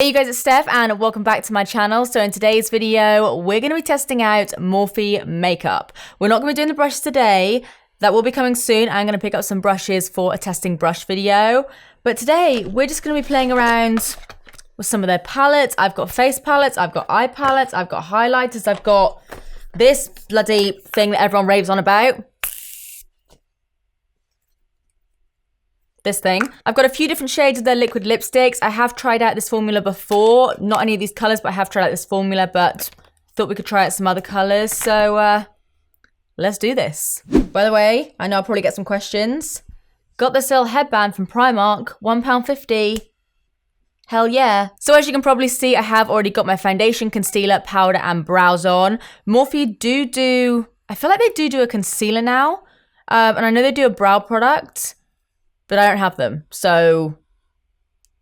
Hey you guys, it's Steph and welcome back to my channel. So in today's video, we're going to be testing out Morphe makeup. We're not going to be doing the brushes today. That will be coming soon. I'm going to pick up some brushes for a testing brush video. But today, we're just going to be playing around with some of their palettes. I've got face palettes, I've got eye palettes, I've got highlighters, I've got this bloody thing that everyone raves on about. This thing. I've got a few different shades of their liquid lipsticks. I have tried out this formula before. Not any of these colors, but I have tried out this formula, but thought we could try out some other colors. So let's do this. By the way, I know I'll probably get some questions. Got this little headband from Primark, £1.50. Hell yeah. So as you can probably see, I have already got my foundation, concealer, powder, and brows on. Morphe I feel like they do a concealer now. And I know they do a brow product, but I don't have them, so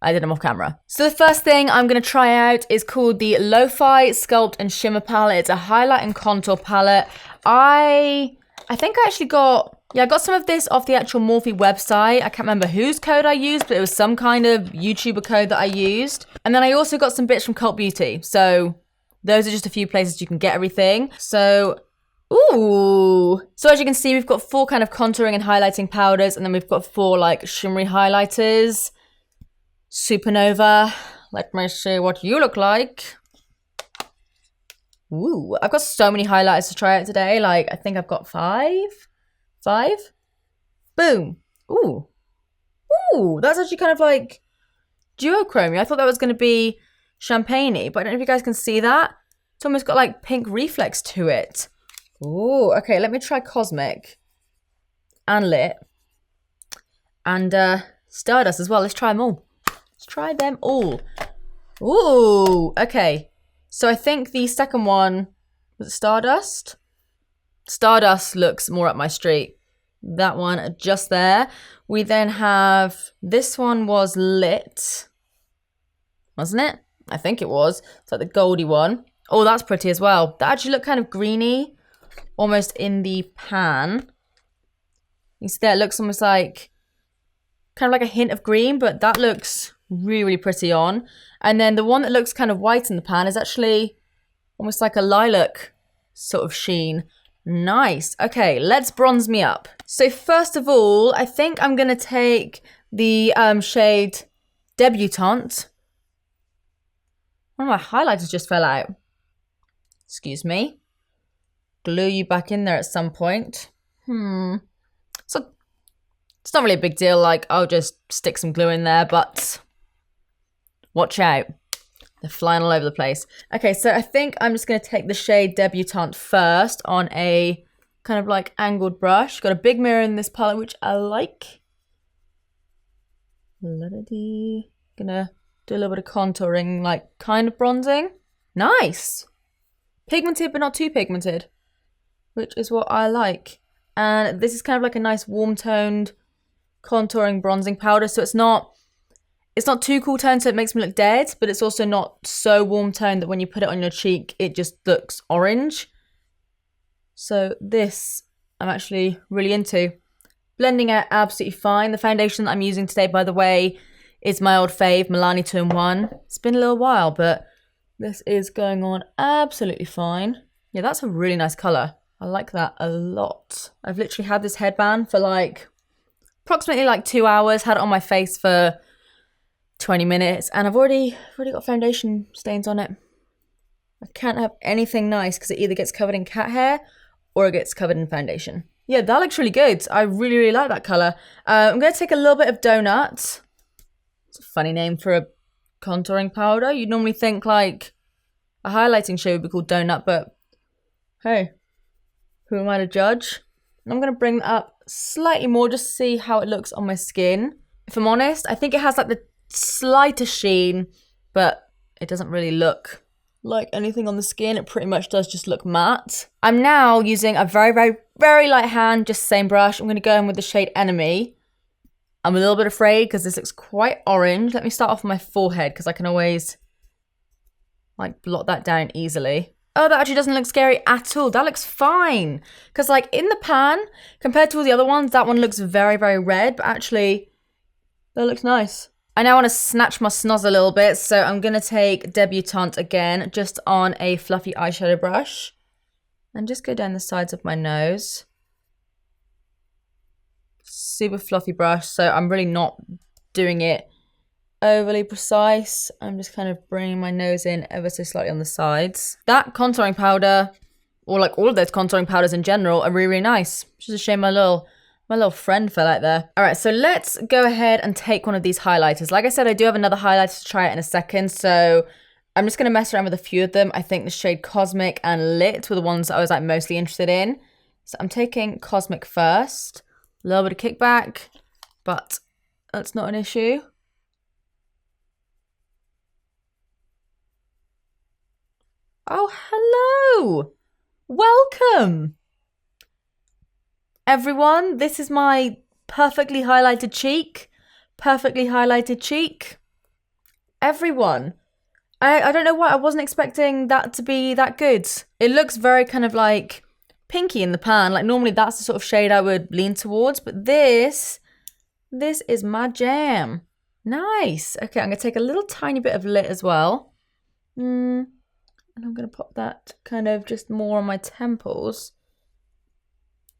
I did them off camera. So the first thing I'm going to try out is called the Lo-Fi Sculpt and Shimmer Palette. It's a highlight and contour palette. I think I actually got some of this off the actual Morphe website. I can't remember whose code I used, but it was some kind of YouTuber code that I used. And then I also got some bits from Cult Beauty. So those are just a few places you can get everything. So ooh. So as you can see, we've got 4 kind of contouring and highlighting powders, and then we've got 4 like shimmery highlighters. Supernova. Let me see what you look like. Ooh, I've got so many highlighters to try out today. Like, I think I've got 5? Boom. Ooh. Ooh, that's actually kind of like duochrome. I thought that was going to be champagne-y, but I don't know if you guys can see that. It's almost got like pink reflex to it. Ooh, okay, let me try Cosmic and Lit and Stardust as well. Let's try them all. Let's try them all. Ooh, okay. So I think the second one was Stardust. Stardust looks more up my street. That one just there. We then have, this one was Lit, wasn't it? I think it was. It's like the goldy one. Oh, that's pretty as well. That actually looked kind of greeny. Almost in the pan. You see there, it looks almost like, kind of like a hint of green, but that looks really, really pretty on. And then the one that looks kind of white in the pan is actually almost like a lilac sort of sheen. Nice. Okay, let's bronze me up. So first of all, I think I'm going to take the shade Debutante. One of my highlighters just fell out. Excuse me. Glue you back in there at some point. So it's not really a big deal. Like, I'll just stick some glue in there, but watch out. They're flying all over the place. Okay, so I think I'm just going to take the shade Debutante first on a kind of like angled brush. Got a big mirror in this palette, which I like. Gonna do a little bit of contouring, like kind of bronzing. Nice. Pigmented, but not too pigmented, which is what I like. And this is kind of like a nice warm-toned contouring bronzing powder. So it's not too cool toned, so it makes me look dead, but it's also not so warm-toned that when you put it on your cheek, it just looks orange. So this I'm actually really into. Blending out absolutely fine. The foundation that I'm using today, by the way, is my old fave, Milani 2-in-1. It's been a little while, but this is going on absolutely fine. Yeah, that's a really nice colour. I like that a lot. I've literally had this headband for like approximately like 2 hours, had it on my face for 20 minutes, and I've already got foundation stains on it. I can't have anything nice because it either gets covered in cat hair or it gets covered in foundation. Yeah, that looks really good. I really, really like that colour. I'm going to take a little bit of Donut. It's a funny name for a contouring powder. You'd normally think like a highlighting shade would be called Donut, but hey, who am I to judge? I'm going to bring that up slightly more just to see how it looks on my skin. If I'm honest, I think it has like the slightest sheen, but it doesn't really look like anything on the skin. It pretty much does just look matte. I'm now using a very, very, very light hand, just the same brush. I'm going to go in with the shade Enemy. I'm a little bit afraid because this looks quite orange. Let me start off with my forehead because I can always like blot that down easily. Oh, that actually doesn't look scary at all. That looks fine. Because like in the pan, compared to all the other ones, that one looks very, very red. But actually, that looks nice. I now want to snatch my snoz a little bit, so I'm going to take Debutante again, just on a fluffy eyeshadow brush. And just go down the sides of my nose. Super fluffy brush, so I'm really not doing it overly precise. I'm just kind of bringing my nose in ever so slightly on the sides. That contouring powder, or like all of those contouring powders in general, are really, really nice. It's just a shame my little friend fell out there. All right, so let's go ahead and take one of these highlighters. Like I said, I do have another highlighter to try it in a second, so I'm just gonna mess around with a few of them. I think the shade Cosmic and Lit were the ones that I was like mostly interested in. So I'm taking Cosmic first. A little bit of kickback, but that's not an issue. Oh, hello. Welcome. Everyone, this is my perfectly highlighted cheek. Perfectly highlighted cheek. Everyone. I don't know why, I wasn't expecting that to be that good. It looks very kind of like pinky in the pan. Like normally that's the sort of shade I would lean towards, but this is my jam. Nice. Okay, I'm gonna take a little tiny bit of Lit as well. And I'm gonna pop that kind of just more on my temples.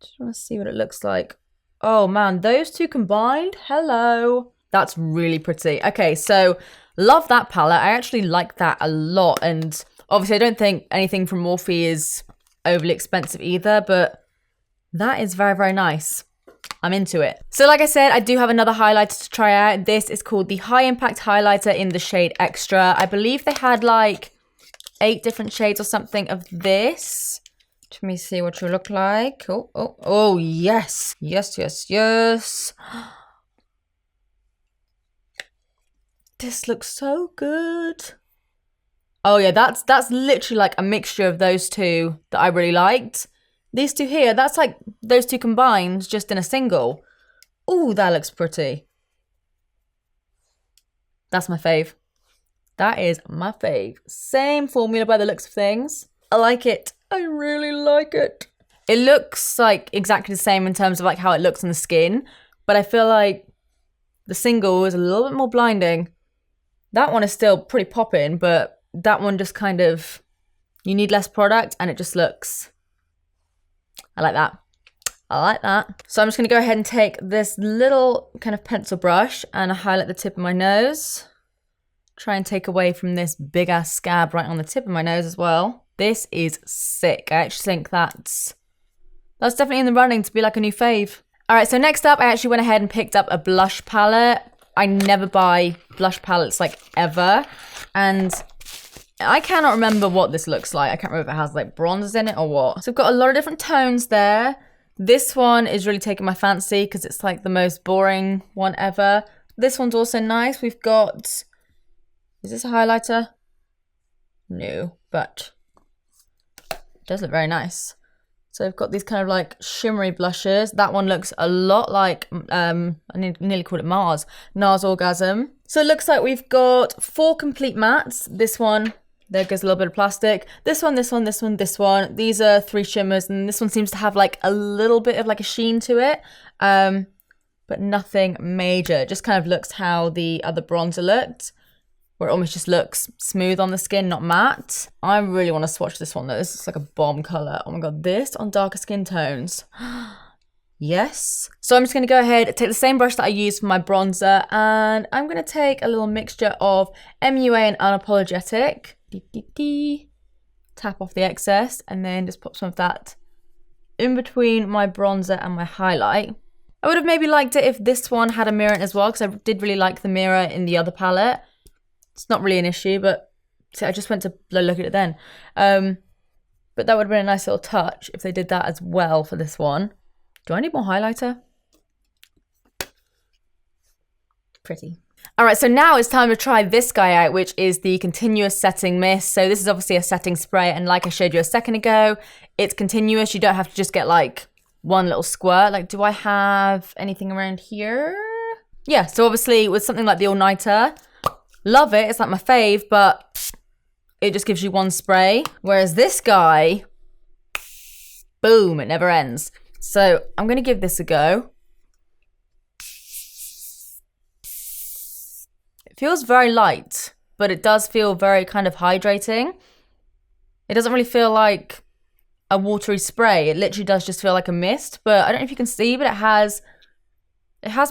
Just want to see what it looks like. Oh man, those two combined, hello. That's really pretty. Okay, so love that palette. I actually like that a lot. And obviously I don't think anything from Morphe is overly expensive either, but that is very, very nice. I'm into it. So like I said, I do have another highlighter to try out. This is called the High Impact Highlighter in the shade Extra. I believe they had like 8 different shades or something of this. Let me see what you look like. Oh, yes. Yes. This looks so good. Oh yeah, that's literally like a mixture of those two that I really liked. These two here, that's like those two combined just in a single. Oh, that looks pretty. That's my fave. That is my fave. Same formula by the looks of things. I like it. I really like it. It looks like exactly the same in terms of like how it looks on the skin, but I feel like the single is a little bit more blinding. That one is still pretty popping, but that one just kind of, you need less product and it just looks, I like that. I like that. So I'm just gonna go ahead and take this little kind of pencil brush and highlight the tip of my nose. Try and take away from this big ass scab right on the tip of my nose as well. This is sick. I actually think that's definitely in the running to be like a new fave. All right, so next up, I actually went ahead and picked up a blush palette. I never buy blush palettes like ever. And I cannot remember what this looks like. I can't remember if it has like bronzers in it or what. So I've got a lot of different tones there. This one is really taking my fancy because it's like the most boring one ever. This one's also nice. We've got, is this a highlighter? No, but it does look very nice. So I've got these kind of like shimmery blushes. That one looks a lot like, I nearly called it NARS Orgasm. So it looks like we've got 4 complete mattes. This one, there goes a little bit of plastic. This one, this one, this one, this one. These are 3 shimmers, and this one seems to have like a little bit of like a sheen to it, but nothing major. It just kind of looks how the other bronzer looked, where it almost just looks smooth on the skin, not matte. I really want to swatch this one though. This is like a bomb color. Oh my God, this on darker skin tones. Yes. So I'm just going to go ahead, take the same brush that I used for my bronzer, and I'm going to take a little mixture of MUA and Unapologetic. Tap off the excess, and then just pop some of that in between my bronzer and my highlight. I would have maybe liked it if this one had a mirror in it as well, because I did really like the mirror in the other palette. It's not really an issue, but see, I just went to look at it then. But that would have been a nice little touch if they did that as well for this one. Do I need more highlighter? Pretty. All right, so now it's time to try this guy out, which is the Continuous Setting Mist. So this is obviously a setting spray, and like I showed you a second ago, it's continuous. You don't have to just get like one little squirt. Like, do I have anything around here? Yeah, so obviously with something like the All Nighter, love it, it's like my fave, but it just gives you one spray. Whereas this guy, boom, it never ends. So I'm gonna give this a go. It feels very light, but it does feel very kind of hydrating. It doesn't really feel like a watery spray. It literally does just feel like a mist, but I don't know if you can see, but it has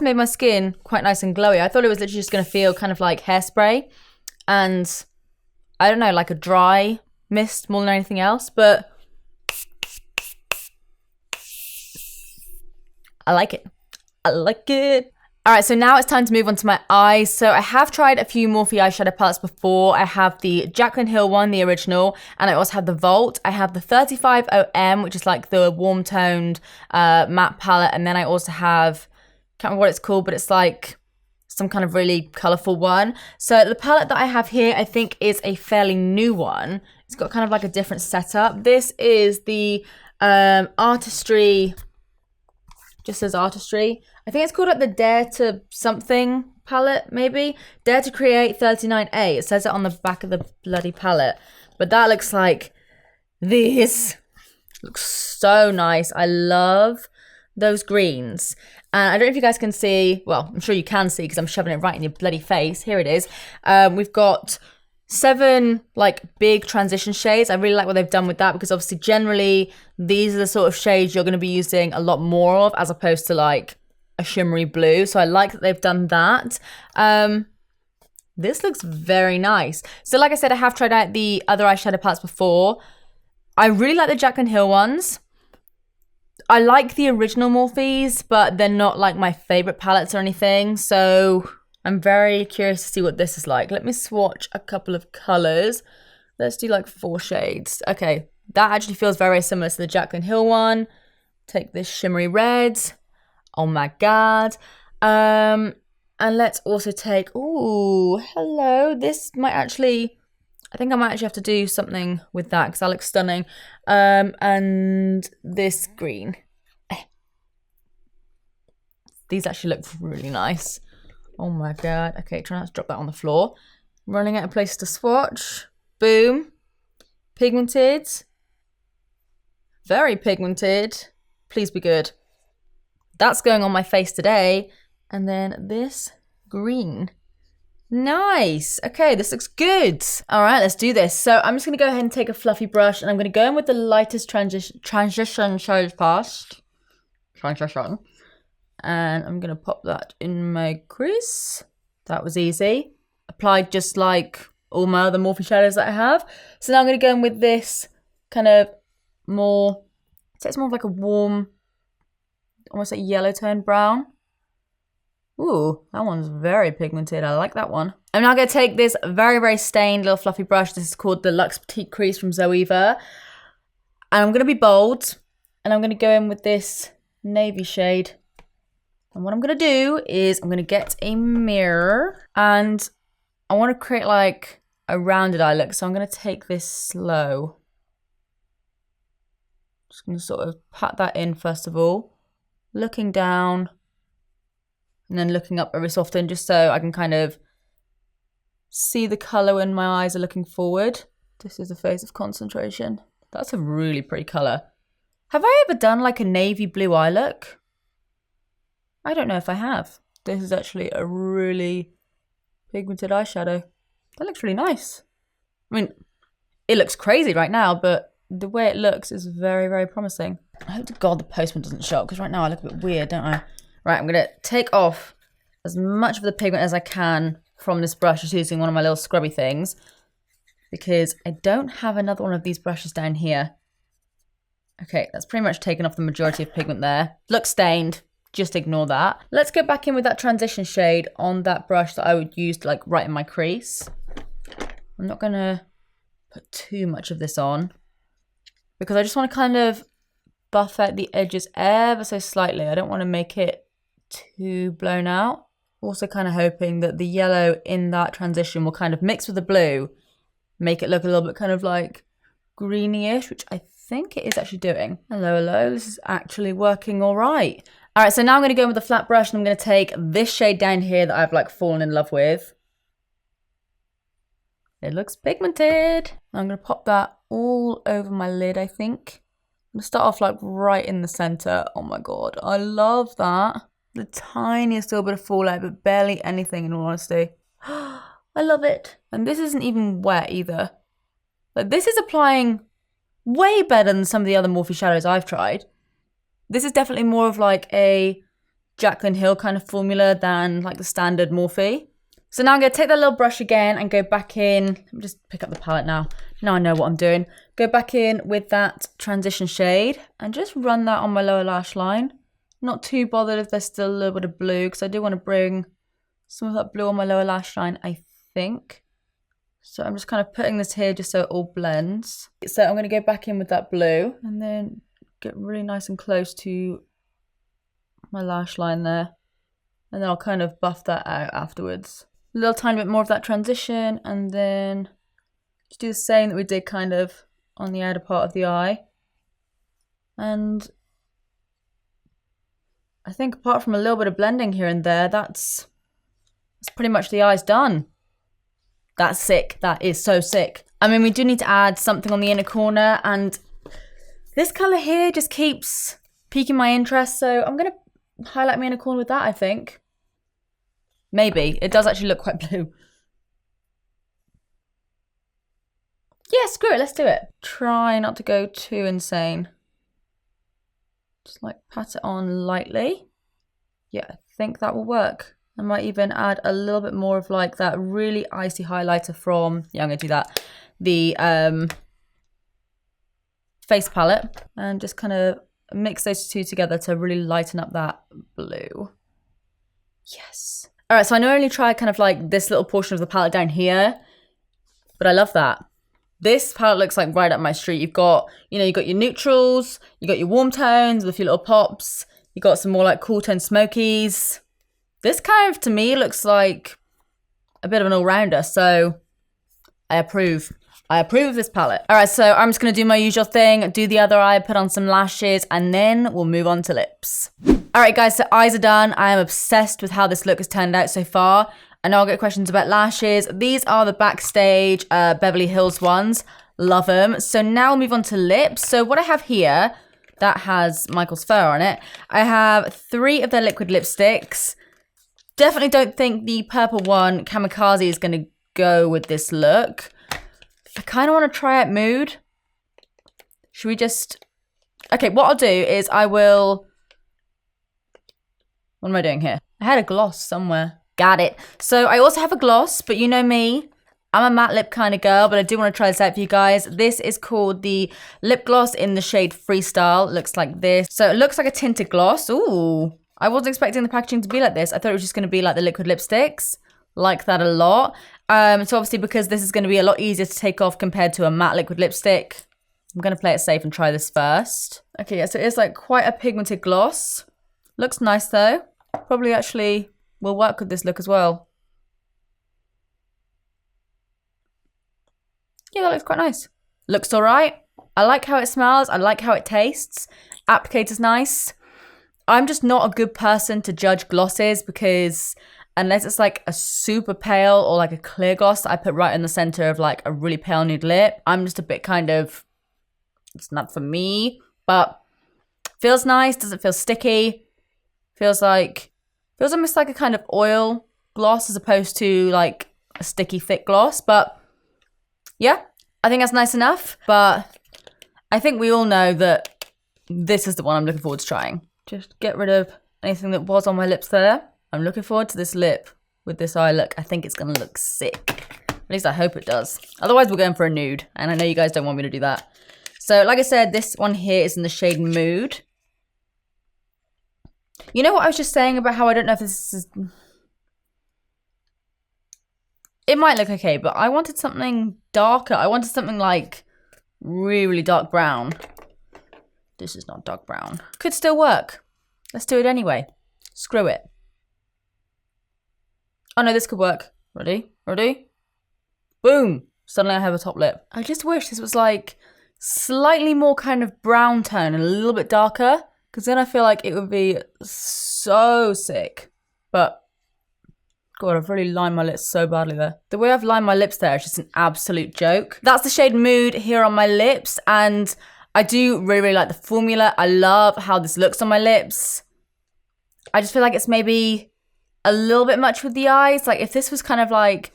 made my skin quite nice and glowy. I thought it was literally just going to feel kind of like hairspray and I don't know, like a dry mist more than anything else, but I like it. I like it. All right, so now it's time to move on to my eyes. So I have tried a few Morphe eyeshadow palettes before. I have the Jaclyn Hill one, the original, and I also have the Vault. I have the 35OM, which is like the warm toned matte palette. And then I also have, can't remember what it's called, but it's like some kind of really colorful one. So the palette that I have here, I think is a fairly new one. It's got kind of like a different setup. This is the Artistry, just says Artistry. I think it's called like the Dare to Something palette, maybe. Dare to Create 39A. It says it on the back of the bloody palette. But that looks like this. Looks so nice. I love those greens. And I don't know if you guys can see, well, I'm sure you can see because I'm shoving it right in your bloody face. Here it is. We've got 7 like big transition shades. I really like what they've done with that because obviously generally these are the sort of shades you're going to be using a lot more of as opposed to like a shimmery blue. So I like that they've done that. This looks very nice. So like I said, I have tried out the other eyeshadow palettes before. I really like the Jaclyn Hill ones. I like the original Morphes, but they're not like my favorite palettes or anything. So I'm very curious to see what this is like. Let me swatch a couple of colors. Let's do like 4 shades. Okay, that actually feels very similar to the Jaclyn Hill one. Take this shimmery red. Oh my God. And let's also take, ooh, hello. This might actually, I think I might actually have to do something with that because that looks stunning. And this green. These actually look really nice. Oh my God. Okay, try not to drop that on the floor. Running out of places to swatch. Boom. Pigmented. Very pigmented. Please be good. That's going on my face today. And then this green. Nice. Okay, this looks good. All right, let's do this. So I'm just going to go ahead and take a fluffy brush and I'm going to go in with the lightest transition shade first. Transition. And I'm going to pop that in my crease. That was easy. Applied just like all my other Morphe shadows that I have. So now I'm going to go in with this kind of more, so it's more of like a warm, almost like yellow toned brown. Ooh, that one's very pigmented. I like that one. I'm now going to take this very, very stained little fluffy brush. This is called the Luxe Petite Crease from Zoeva. And I'm going to be bold. And I'm going to go in with this navy shade. And what I'm going to do is I'm going to get a mirror. And I want to create like a rounded eye look. So I'm going to take this slow. Just going to sort of pat that in first of all. Looking down. And then looking up every so often just so I can kind of see the colour when my eyes are looking forward. This is a phase of concentration. That's a really pretty colour. Have I ever done like a navy blue eye look? I don't know if I have. This is actually a really pigmented eyeshadow. That looks really nice. I mean, it looks crazy right now, but the way it looks is very, very promising. I hope to God the postman doesn't show up because right now I look a bit weird, don't I? Right, I'm going to take off as much of the pigment as I can from this brush, just using one of my little scrubby things, because I don't have another one of these brushes down here. Okay, that's pretty much taken off the majority of pigment there. Looks stained, just ignore that. Let's go back in with that transition shade on that brush that I would use like right in my crease. I'm not going to put too much of this on because I just want to kind of buff out the edges ever so slightly. I don't want to make it too blown out. Also kind of hoping that the yellow in that transition will kind of mix with the blue, make it look a little bit kind of like greeny-ish, which I think it is actually doing. Hello, hello, this is actually working all right. All right, so now I'm going to go in with a flat brush and I'm going to take this shade down here that I've like fallen in love with. It looks pigmented. I'm going to pop that all over my lid, I think. I'm going to start off like right in the center. Oh my God, I love that. The tiniest little bit of fallout, but barely anything in all honesty. I love it. And this isn't even wet either. Like, this is applying way better than some of the other Morphe shadows I've tried. This is definitely more of like a Jaclyn Hill kind of formula than like the standard Morphe. So now I'm going to take that little brush again and go back in. Let me just pick up the palette now. Now I know what I'm doing. Go back in with that transition shade and just run that on my lower lash line. Not too bothered if there's still a little bit of blue, because I do want to bring some of that blue on my lower lash line, I think. So I'm just kind of putting this here just so it all blends. So I'm going to go back in with that blue and then get really nice and close to my lash line there. And then I'll kind of buff that out afterwards. A little tiny bit more of that transition, and then just do the same that we did kind of on the outer part of the eye. And I think apart from a little bit of blending here and there, that's pretty much the eye's done. That's sick. That is so sick. I mean, we do need to add something on the inner corner, and this colour here just keeps piquing my interest, so I'm going to highlight my inner corner with that, I think. Maybe. It does actually look quite blue. Yeah, screw it. Let's do it. Try not to go too insane. Just like pat it on lightly. Yeah, I think that will work. I might even add a little bit more of like that really icy highlighter from, yeah, I'm going to do that, the face palette, and just kind of mix those two together to really lighten up that blue. Yes. All right, so I normally try kind of like this little portion of the palette down here, but I love that. This palette looks like right up my street. You've got, you know, you've got your neutrals, you got your warm tones with a few little pops, you got some more like cool tone smokies. This kind of, to me, looks like a bit of an all-rounder, so I approve. I approve of this palette. All right, so I'm just going to do my usual thing, do the other eye, put on some lashes, and then we'll move on to lips. All right, guys, so eyes are done. I am obsessed with how this look has turned out so far. I know I'll get questions about lashes. These are the Backstage Beverly Hills ones. Love them. So now we'll move on to lips. So what I have here, that has Michael's fur on it. I have 3 of their liquid lipsticks. Definitely don't think the purple one, Kamikaze, is going to go with this look. I kind of want to try out Mood. Should we just... Okay, what I'll do is I will... What am I doing here? I had a gloss somewhere. Got it. So I also have a gloss, but you know me. I'm a matte lip kind of girl, but I do want to try this out for you guys. This is called the lip gloss in the shade Freestyle. It looks like this. So it looks like a tinted gloss. Ooh. I wasn't expecting the packaging to be like this. I thought it was just going to be like the liquid lipsticks. Like that a lot. So obviously because this is going to be a lot easier to take off compared to a matte liquid lipstick, I'm going to play it safe and try this first. Okay, yeah, so it is like quite a pigmented gloss. Looks nice though. Probably actually will work with this look as well. Yeah, that looks quite nice. Looks all right. I like how it smells. I like how it tastes. Applicator's nice. I'm just not a good person to judge glosses because unless it's like a super pale or like a clear gloss that I put right in the center of like a really pale nude lip, I'm just a bit kind of, it's not for me, but feels nice, doesn't feel sticky, feels almost like a kind of oil gloss as opposed to like a sticky thick gloss, but yeah, I think that's nice enough, but I think we all know that this is the one I'm looking forward to trying. Just get rid of anything that was on my lips there. I'm looking forward to this lip with this eye look. I think it's going to look sick. At least I hope it does. Otherwise, we're going for a nude. And I know you guys don't want me to do that. So, like I said, this one here is in the shade Mood. You know what I was just saying about how I don't know if this is... It might look okay, but I wanted something darker. I wanted something like really, really dark brown. This is not dark brown. Could still work. Let's do it anyway. Screw it. Oh no, this could work. Ready? Ready? Boom! Suddenly I have a top lip. I just wish this was like slightly more kind of brown tone and a little bit darker, because then I feel like it would be so sick. But God, I've really lined my lips so badly there. The way I've lined my lips there is just an absolute joke. That's the shade Mood here on my lips, and I do really, really like the formula. I love how this looks on my lips. I just feel like it's maybe a little bit much with the eyes. Like if this was kind of like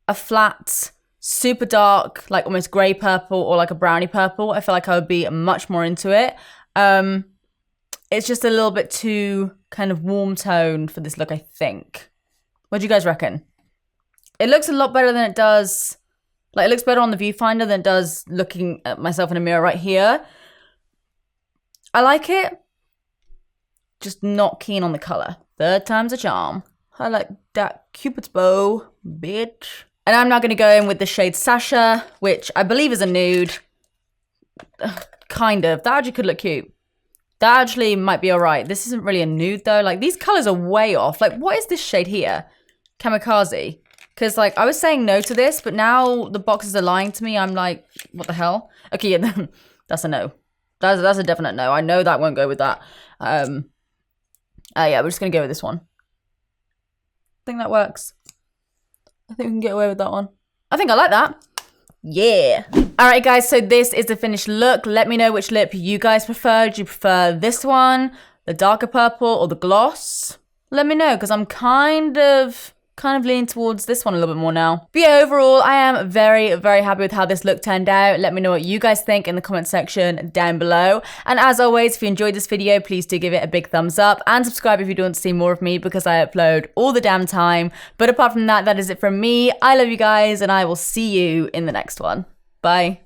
a flat, super dark, like almost grey purple or like a brownie purple, I feel like I would be much more into it. It's just a little bit too kind of warm tone for this look, I think. What do you guys reckon? It looks a lot better than it does. Like, it looks better on the viewfinder than it does looking at myself in a mirror right here. I like it. Just not keen on the color. Third time's a charm. I like that Cupid's bow, bitch. And I'm now going to go in with the shade Sasha, which I believe is a nude. Kind of. That actually could look cute. That actually might be alright. This isn't really a nude though. Like, these colors are way off. Like, what is this shade here? Kamikaze. Because, like, I was saying no to this, but now the boxes are lying to me. I'm like, what the hell? Okay, yeah, that's a no. That's a definite no. I know that won't go with that. Yeah, we're just going to go with this one. I think that works. I think we can get away with that one. I think I like that. Yeah. All right, guys, so this is the finished look. Let me know which lip you guys prefer. Do you prefer this one, the darker purple, or the gloss? Let me know, because I'm kind of leaning towards this one a little bit more now. But yeah, overall, I am very, very happy with how this look turned out. Let me know what you guys think in the comment section down below. And as always, if you enjoyed this video, please do give it a big thumbs up and subscribe if you do want to see more of me, because I upload all the damn time. But apart from that, that is it from me. I love you guys, and I will see you in the next one. Bye.